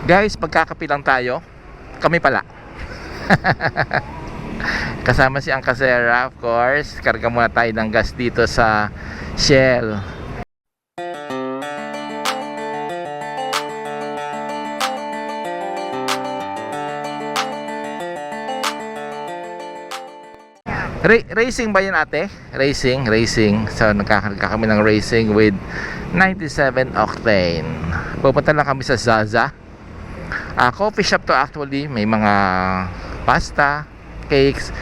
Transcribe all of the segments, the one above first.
Guys, magkakape lang tayo. Kami pala. Kasama si Ang Kasera, of course. Karga muna tayo ng gas dito sa Shell. Racing ba yun, ate? Racing. So nagkakarga kami ng racing with 97 octane. Pupunta lang kami sa Zaza. Coffee shop to actually. May mga pasta, cakes.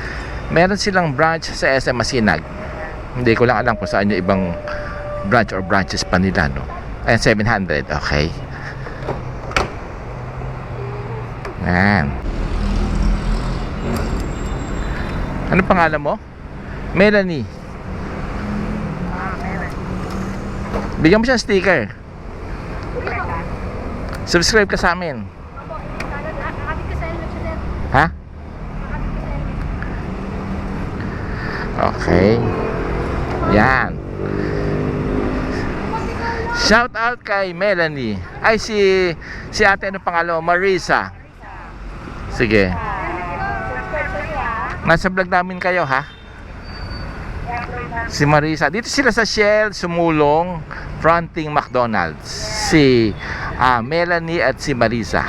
Meron silang branch sa SM Masinag. Hindi ko lang alam kung saan yung ibang branch or branches pa nila, no? Ayan, 700. Okay. Ayan. Ano pangalan mo? Melanie. Bigyan mo siya ng sticker. Subscribe ka sa amin. Ha? Okay. Yan. Shout out kay Melanie. Ay, si ate, ano pangalan mo? Marisa. Sige. Nasa vlog namin kayo, ha? Si Marisa. Dito sila sa Shell, sumulong, fronting McDonald's. Si Melanie at si Marisa.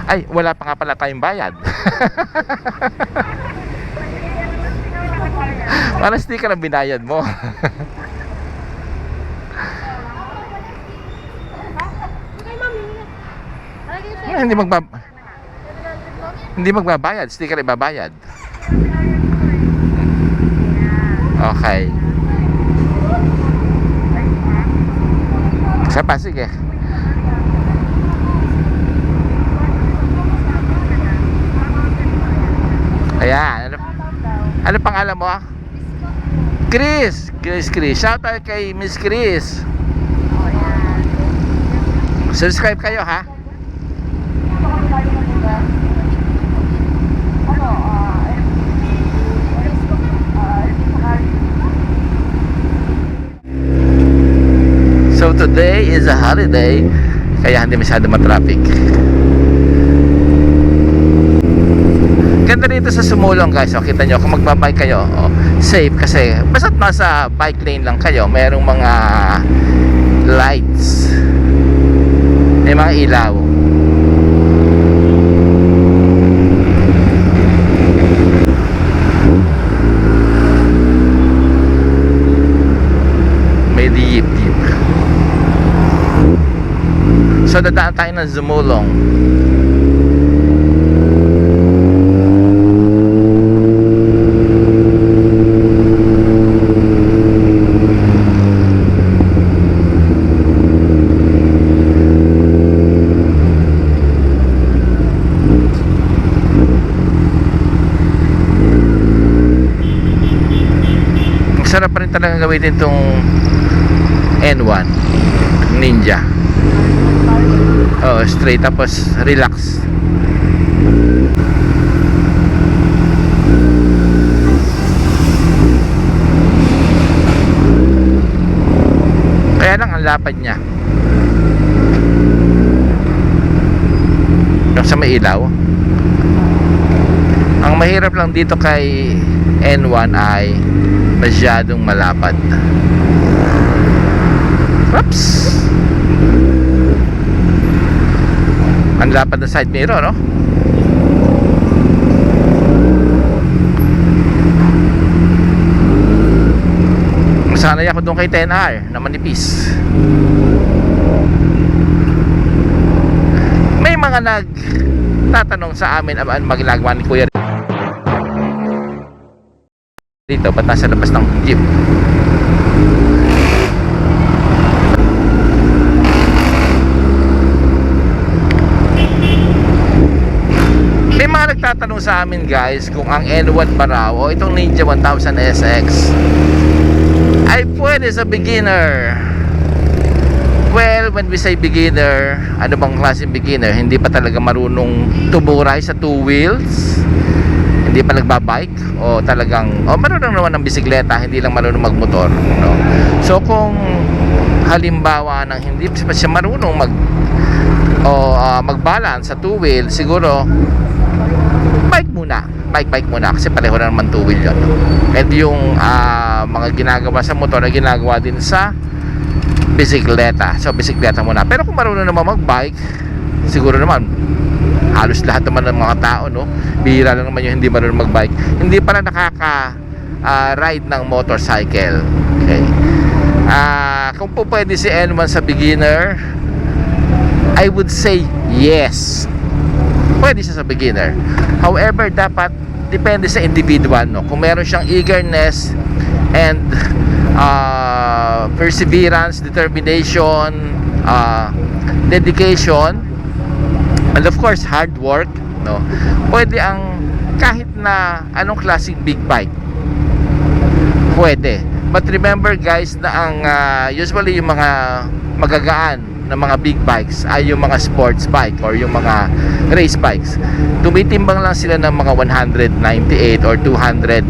Ay, wala pa nga pala tayong bayad. Parang sticker ang binayad mo. Hindi magbabayad, sticker ibabayad. Okay. Isa pa, sige. Ayan. Ano pangalan mo? Chris. Shout out kay Miss Chris. Subscribe kayo, ha? So today is a holiday, kaya hindi masyado matraffic. Ganda dito sa sumulong, guys. O, kita nyo, kung magbabike kayo, safe kasi basta't nasa bike lane lang kayo, mayroong mga lights, may mga ilaw. May jeep. So dadaan tayo ng Zumulong. Sarap pa rin talaga gawin itong N1 Ninja. Straight tapos relax. Kaya lang ang lapad niya. Yung sa may ilaw. Ang mahirap lang dito kay N1 ay masyadong malapad. Oops. Ang lapad ng side mirror, no? Sanay ako doon kay 10R na manipis. May mga nagtatanong sa amin ang magilagawa ni Kuya dito, ba't nasa labas ng jeep? May mga nagtatanong sa amin, guys, kung ang N1 ba raw o itong Ninja 1000 SX ay pwede sa beginner. Well, when we say beginner, ano bang klaseng beginner? Hindi pa talaga marunong tumuray sa two wheels, hindi pa nagbabike, o talagang marunong naman ng bisikleta, hindi lang marunong magmotor, no? So kung halimbawa nang hindi pa siya marunong mag o mag-balance sa two wheel, siguro bike muna kasi pareho na naman two wheel yun, no? And yung mga ginagawa sa motor na ginagawa din sa bisikleta, so bisikleta muna. Pero kung marunong naman mag-bike, siguro naman halos lahat naman ng mga tao, no? Bihira lang naman yung hindi marunong mag-bike, hindi pala ride ng motorcycle. Okay. Kung po pwede si N1 sa beginner, I would say yes, pwede siya sa beginner. However, dapat depende sa individual, no? Kung meron siyang eagerness and perseverance, determination, dedication, and of course hard work, no? Pwede ang kahit na anong klaseng big bike, pwede. But remember guys na ang usually yung mga magagaan na mga big bikes ay yung mga sports bike or yung mga race bikes. Tumitimbang lang sila ng mga 198 or 200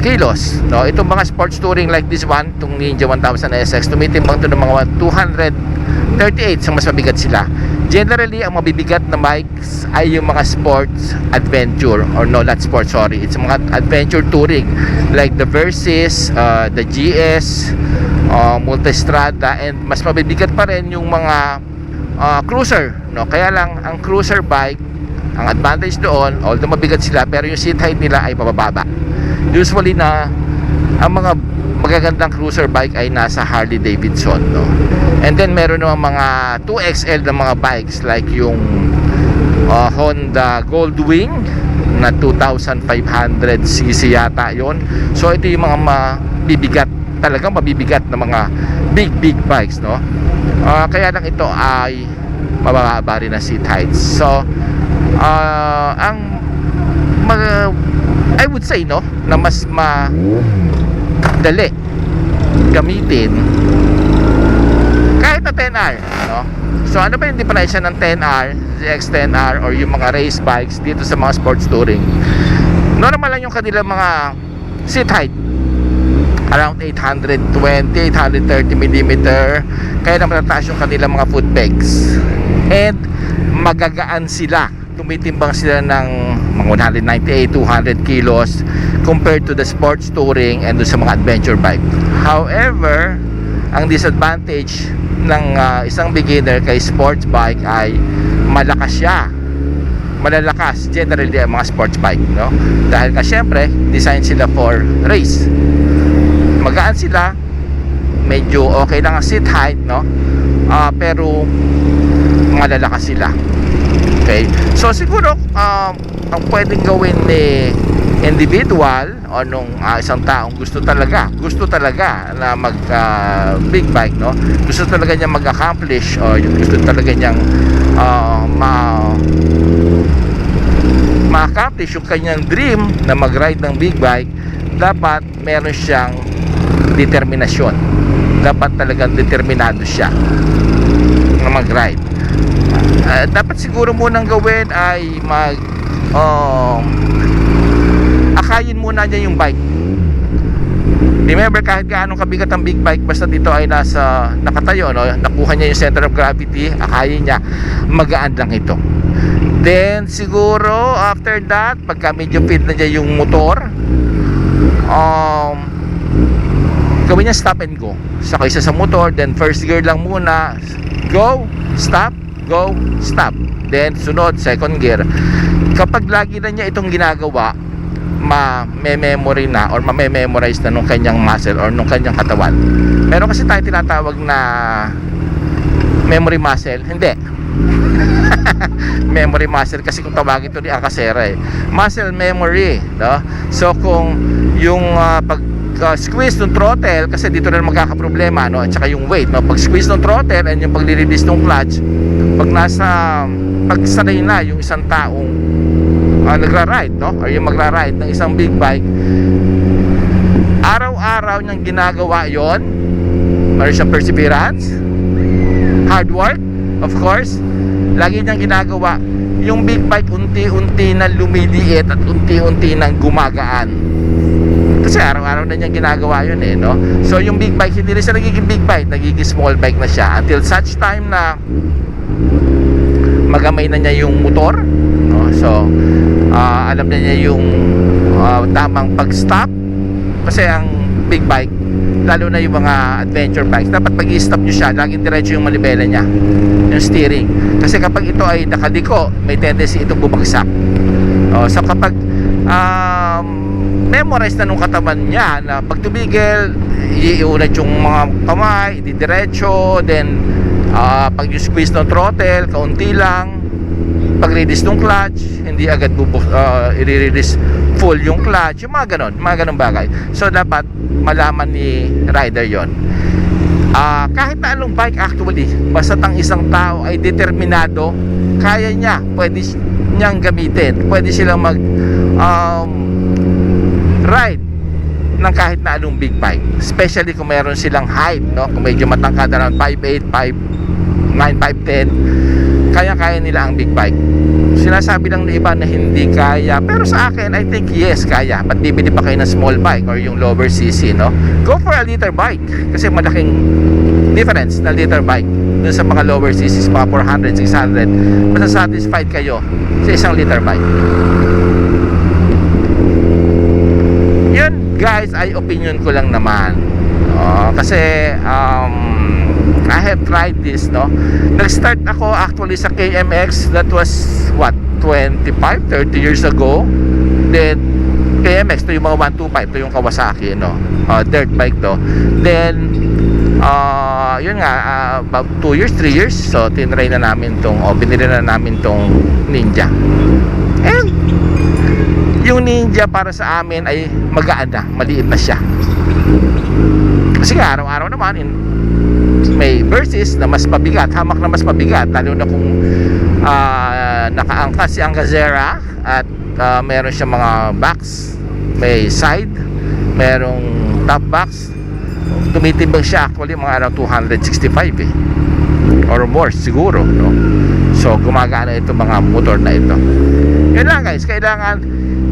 kilos, no? Itong mga sports touring like this one, itong Ninja 1000 SX, tumitimbang to ng mga 238, so mas mabigat sila. Generally, ang mabibigat na bikes ay yung mga sports adventure, or no, not sports, sorry, it's mga adventure touring like the Versys, the GS, Multistrada, and mas mabibigat pa rin yung mga cruiser, no? Kaya lang ang cruiser bike, ang advantage doon, although mabigat sila, pero yung seat height nila ay mabababa. Usually na ang mga magagandang cruiser bike ay nasa Harley Davidson, no? And then meron naman mga 2XL na mga bikes like yung Honda Goldwing na 2,500cc yata yon. So ito yung mga mabibigat, talagang mabibigat na mga big bikes, no? Kaya lang ito ay mababa rin na seat heights. So I would say, no, na mas madali gamitin kahit na 10R, no? So ano ba yung differentiation ng 10R, ZX10R, or yung mga race bikes dito sa mga sports touring? Normal lang yung kanilang mga seat height, around 820, 830mm, kaya naman mataas yung kanilang mga foot pegs, and magagaan sila, tumitimbang sila ng mga 198, 200 kilos compared to the sports touring and sa mga adventure bike. However, ang disadvantage ng isang beginner kay sports bike ay malalakas generally ang mga sports bike, no? Dahil ka syempre design sila for race, magaan sila, medyo okay lang ang seat height, no? Pero malalakas sila. Okay, so siguro ang pwedeng gawin ni individual o nung isang taong gusto talaga na mag big bike, no? Gusto talaga niya mag-accomplish, o yung gusto talaga niyang ma-accomplish yung kanyang dream na mag-ride ng big bike, dapat meron siyang determinasyon. Dapat talagang determinado siya na mag-ride. Dapat siguro munang gawin ay akayin muna niya yung bike. Remember, kahit gaano kabigat ang big bike, basta dito ay nakatayo, no? Nakuha niya yung center of gravity, akayin niya, magaan lang ito. Then siguro after that, pagka medyo fit na niya yung motor, gawin niya stop and go. Saka isa sa motor, then first gear lang muna, go, stop, go, stop. Then sunod, second gear. Kapag lagi na niya itong ginagawa, ma-memory na or ma-memorize na nung kanyang muscle or nung kanyang katawan. Meron kasi tayo tinatawag na memory muscle. Hindi. Memory muscle kasi kung tawagin ito ni Akasera, muscle memory, no? So kung yung squeeze ng throttle, kasi dito na magkakaproblema, no? At saka yung weight, no? Pag squeeze ng throttle and yung pag-release ng clutch, pag sanay na yung isang taong nagra-ride, no? Or yung magra-ride ng isang big bike, araw-araw niyang ginagawa yon, meron siyang perseverance, hard work, of course, lagi niyang ginagawa. Yung big bike unti-unti na lumiliit at unti-unti nang gumagaan kasi araw-araw na niyang ginagawa yun, no? So yung big bike, hindi rin siya nagiging big bike, nagiging small bike na siya until such time na magamay na niya yung motor, no? So alam na niya yung tamang pag-stop, kasi ang big bike, lalo na yung mga adventure bikes, dapat pag i-stop nyo siya, laging diretso yung manibela niya, yung steering, kasi kapag ito ay nakadiko, may tendency itong bumagsak. So kapag memorize na nung katawan niya na pag tumigil, iunad yung mga kamay, didiretso, then pag you squeeze ng throttle, kaunti lang, pag release ng clutch, hindi agad i-release full yung clutch, yung mga ganun bagay. So dapat malaman ni rider yon. Kahit na anong bike actually, basta ang isang tao ay determinado, kaya niya, pwede niyang gamitin, pwede silang mag ride ng kahit na anong big bike, especially kung meron silang height, no? Kung medyo matangkad, around 5'8", 5'9", 5'10", kaya nila ang big bike. Sinasabi lang ng iba na hindi kaya, pero sa akin, I think yes, kaya. Ba't bibili pa kayo ng small bike or yung lower cc, no? Go for a liter bike, kasi malaking difference na liter bike dun sa mga lower cc, mga 400, 600, masasatisfied kayo sa isang liter bike. Yun guys, ay opinion ko lang naman, kasi I have tried this, no? Nag-start ako actually sa KMX, that was what, 25, 30 years ago. Then KMX, to yung mga 125, to yung Kawasaki, no? Dirt bike to. Then yun nga, about 2 years, 3 years, so tinry na namin binili na namin tong Ninja. And yung Ninja para sa amin ay magaan na, maliit na siya. Kasi nga araw-araw naman may Versys na mas mabigat, hamak na mas mabigat, lalo na kung nakaangkas si Angazera at meron siya mga box, may side, merong top box, tumitimbang siya actually mga around 265 or more siguro, no? So gumagana itong mga motor na ito. Yun lang guys, kailangan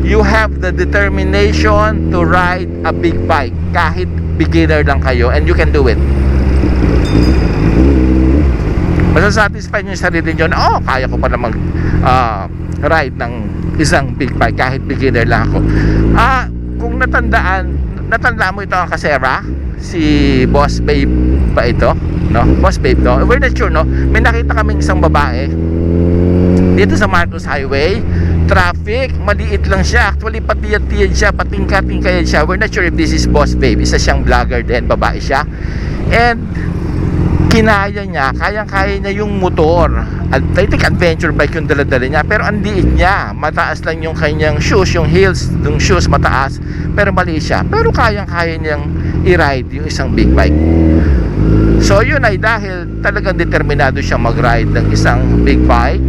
you have the determination to ride a big bike, kahit beginner lang kayo, and you can do it. Masasatisfy nyo yung sarili nyo na kaya ko pa na mag ride ng isang big bike kahit beginner lang ako. Kung natandaan mo ito ang Kasera, si Boss Babe ba ito, no? Boss Babe, no? We're not sure, no? May nakita kaming isang babae dito sa Marcos Highway, traffic, maliit lang siya, actually patiyad-tiyad siya, patingka-tingkayad siya. We're not sure if this is Boss Babe. Isa siyang vlogger din, babae siya, and kinaya niya, kayang-kaya niya yung motor. I think adventure bike yung dala-dala niya, pero ang liit niya, mataas lang yung kanyang shoes, yung heels ng shoes mataas, pero maliit siya, pero kayang-kaya niyang i-ride yung isang big bike. So yun ay dahil talagang determinado siyang mag-ride ng isang big bike,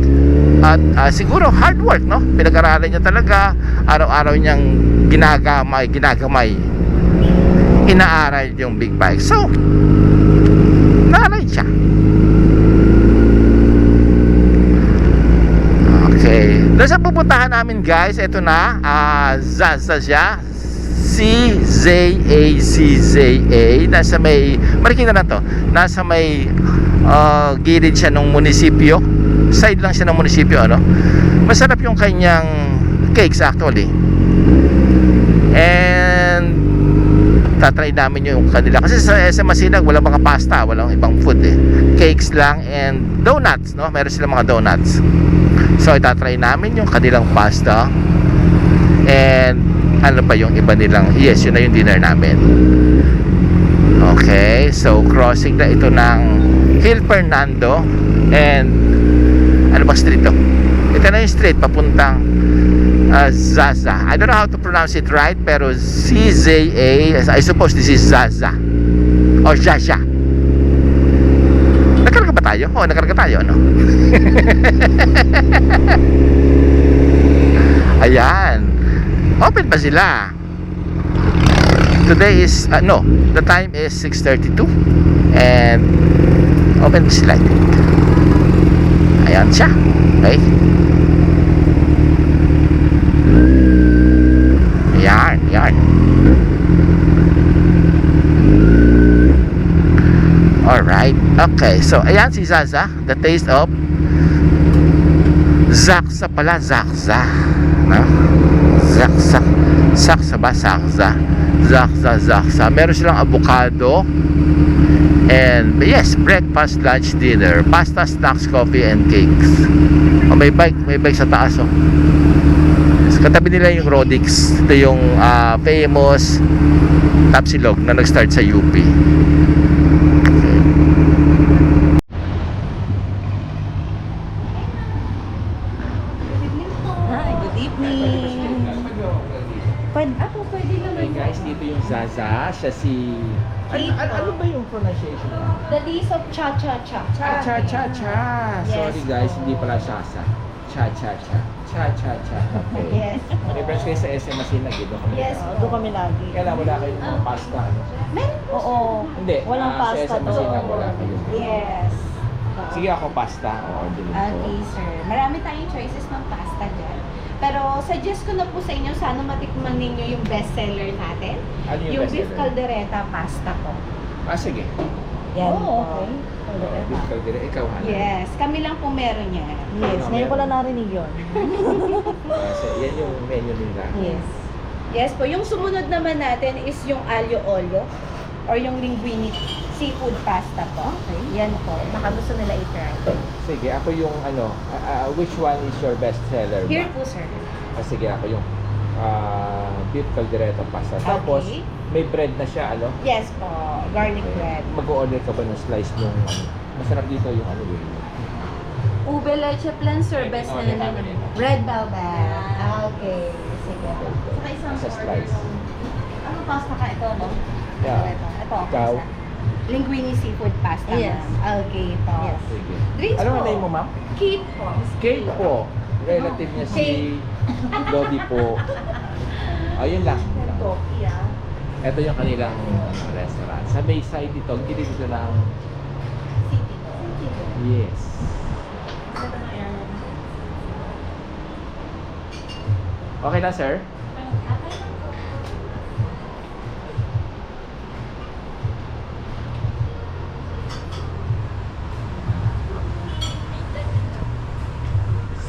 at siguro hard work, no? Pinag-aralan niya talaga, araw-araw niyang ginagamay, inaaral yung big bike. So naride siya. Okay, doon sa pupuntahan namin guys, ito na, Zaza siya, CZA, nasa may, marikita na to, nasa may gilid siya ng munisipyo, side lang siya ng munisipyo, ano? Masarap yung kanyang cakes actually, and tatry namin yung kanila, kasi sa SM Masinag walang mga pasta, walang ibang food cakes lang and donuts, no? Meron silang mga donuts, so itatry namin yung kanilang pasta, and ano pa yung iba nilang, yes, yun na yung dinner namin. Okay, so crossing na ito ng Hill Fernando, and ano ba street to? Ito na yung street papuntang Zaza. I don't know how to pronounce it right, pero CZA, I suppose this is Zaza or Zaza. Nakarga ba tayo? Nakarga tayo, no? Ayan, open pa sila. Today is no, the time is 6:32 and open pa sila, I think. Ayan siya. Okay, yan. Alright, okay, so ayan si Zaza, the taste of Zaksa pala, Zaksa, no? Zaksa ba? Zaksa. Meron silang avocado. And yes, breakfast, lunch, dinner, pasta, snacks, coffee, and cakes. Oh, may bike sa taas, oh. Katabi nila yung Rodix. Ito yung famous Tapsilog na nag-start sa UP. Hi, good evening. Pwede naman. Okay guys, dito yung Zaza. Siya si... Ano ba yung pronunciation? The Lease of Cha-Cha-Cha. Cha-cha-cha. Yes, Sorry guys, po. hindi pala Shasa. Cha-cha-cha. Cha-cha-cha. Okay. Yes. May branch kayo sa SM Masinag, dito kami. Yes, doon kami lagi. Kailan wala kayong mga pasta, ano? Oo. Hindi. Walang Sa pasta SM Masinag, doon. wala kayo. Yes. Sige ako, pasta. Order ko. Okay, sir. Marami tayong choices ng pasta dyan. Pero suggest ko na po sa inyo, sana matikman ninyo yung bestseller natin. Ano Yung best beef seller? caldereta pasta po. Sige. Yan Oh, po. okay. Beef caldereta. Ikaw, Hana. Yes, kami lang po meron yan. Yes, ngayon ko lang narinig yun. Kasi yan yung menu nila. Yes. Yes po. Yung sumunod naman natin is yung aglio olio or yung linguine seafood pasta po. Okay. Yan po. Baka gusto nila i-try. Sige, ako yung which one is your best seller? Here po, sir. Sige, ako yung beef caldereta pasta. Tapos, Okay. may bread na siya, ano? Yes po. Garlic bread. Mag-order ka ba ng slice nung masarap dito yung ano yun? Ube leche plan, sir. Best Okay, na namin naman. yun. Red velvet. Okay. Sige. Saka isang Sa order slice. ng... Ano pasta ka? Ito, no? Yeah. Ito. Ikaw? Pasta. Linguine seafood pasta, Yes. ma'am. Okay, ito. Yes. Sige. Drinks Ano ang po. name mo, ma'am? Kate po. Kate po. Relative niya si Lodi po. Ayun lang. Coffee, ah. Ito yung kanilang restaurant. Sa Bayside dito, gilid dito ng... City. Yes. Okay na, sir?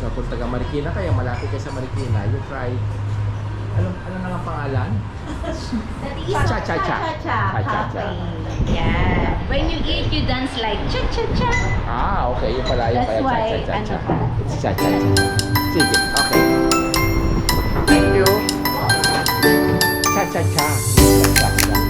So, kung taga Marikina kayo, malapit kayo sa Marikina, you try... Ano na nga pangalan? Cha-cha-cha. Cha-cha-cha. Cha-cha-cha. Cafe. Yeah. When you eat, you dance like cha-cha-cha. Okay. Yung pala yung That's kaya why, cha-cha-cha. ano pa? It's cha-cha-cha. Sige, okay. Thank you. Cha-cha-cha. Cha-cha-cha.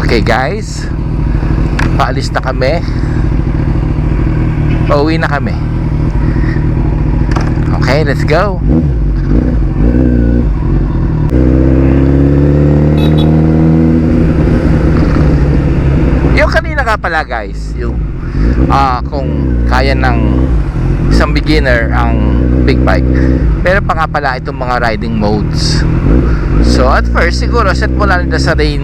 Okay guys, paalis na kami. Pauwi na kami. Okay, let's go. Yung kanina ka pala guys, yung kung kaya ng isang beginner ang big bike, pero pa nga pala itong mga riding modes. So at first siguro set mo lang sa rain,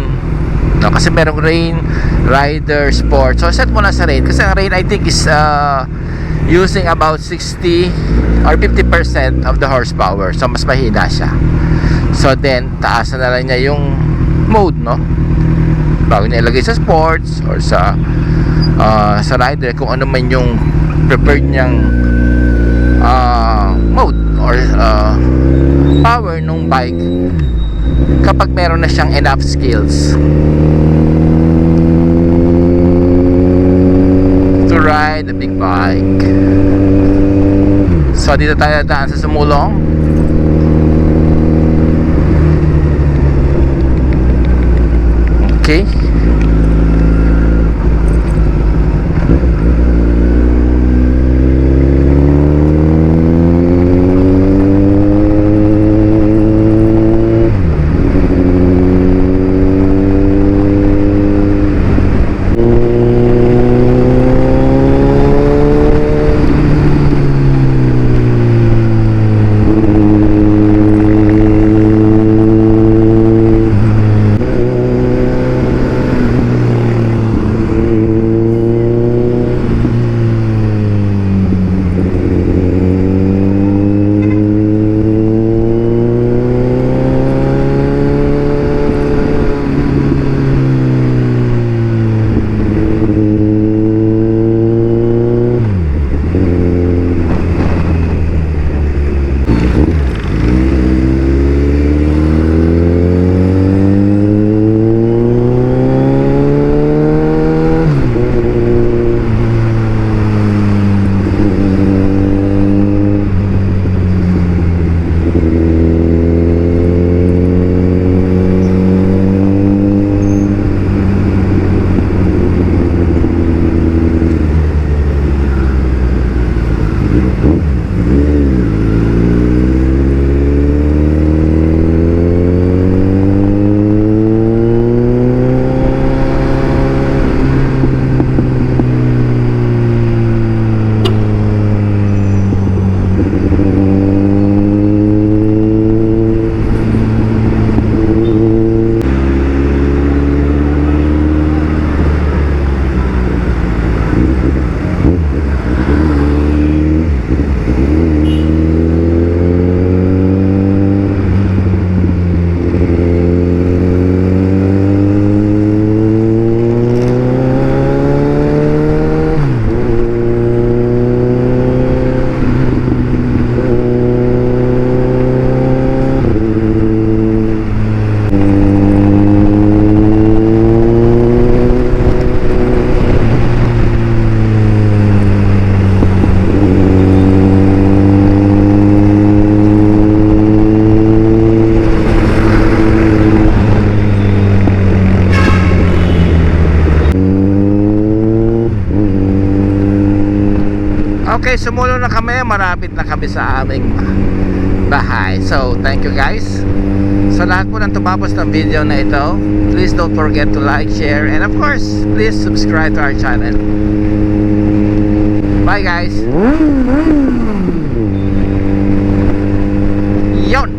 no? Kasi merong rain, rider, sport. So set mo lang sa rain, kasi ang rain I think is using about 60 or 50% of the horsepower. So mas mahina siya. So then taasan na lang niya yung mode, no? Bago niya ilagay sa sports or sa rider, kung ano man yung preferred niyang mode or power nung bike kapag meron na siyang enough skills to ride a big bike. So dito tayo daan sa Sumulong. Okay. Okay, sumulo na kami. Marapit na kami sa aming bahay. So, thank you guys. Sa lahat po ng tumapos ng video na ito, please don't forget to like, share, and of course, please subscribe to our channel. Bye guys. Yon.